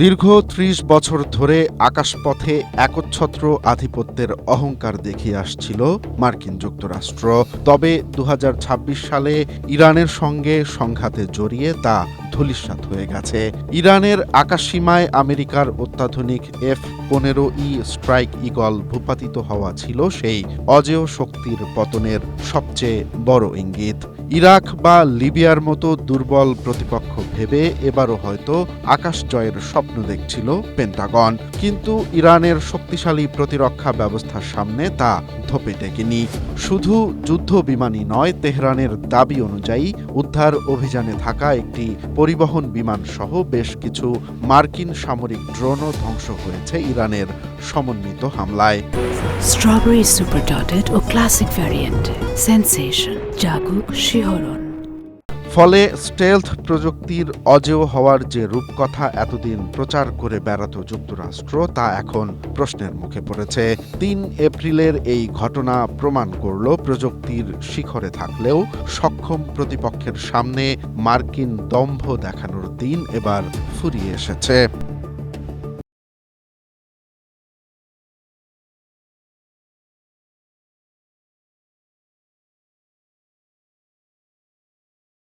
দীর্ঘ ৩০ বছর ধরে আকাশপথে একচ্ছত্র আধিপত্যের অহংকার দেখিয়ে আসছিল মার্কিন যুক্তরাষ্ট্র। তবে ২০২৬ সালে ইরানের সঙ্গে সংঘাতে জড়িয়ে তা ধূলিসাৎ হয়ে গেছে। ইরানের আকাশসীমায় আমেরিকার অত্যাধুনিক F-15E স্ট্রাইক ঈগল ভূপাতিত হওয়া ছিল সেই অজেয় শক্তির পতনের সবচেয়ে বড় ইঙ্গিত। ইরাক বা লিবিয়ার মতো দুর্বল প্রতিপক্ষ ভেবে এবারও হয়তো আকাশ জয়ের স্বপ্ন দেখছিল পেন্টাগন, কিন্তু ইরানের শক্তিশালী প্রতিরক্ষা ব্যবস্থার সামনে তা ধোপে টেকেনি। শুধু যুদ্ধ বিমানই নয়, তেহরানের দাবি অনুযায়ী উদ্ধার অভিযানে থাকা একটি পরিবহন বিমান সহ বেশ কিছু মার্কিন সামরিক ড্রোনও ধ্বংস হয়েছে ইরানের সমন্বিত হামলায়। স্ট্রবেরি সুপার ডটেড ও ক্লাসিক ভ্যারিয়েন্টে সেন্সেশন জাগুক শিহরণ। ফলে স্টেলথ প্রযুক্তির অজেয় হওয়ার যে রূপকথা এতদিন প্রচার করে বেড়াত যুক্তরাষ্ট্র, তা এখন প্রশ্নের মুখে পড়েছে। ৩ এপ্রিলের এই ঘটনা প্রমাণ করল প্রযুক্তির শিখরে থাকলেও সক্ষম প্রতিপক্ষের সামনে মার্কিন দম্ভ দেখানোর দিন এবার ফুরিয়ে এসেছে।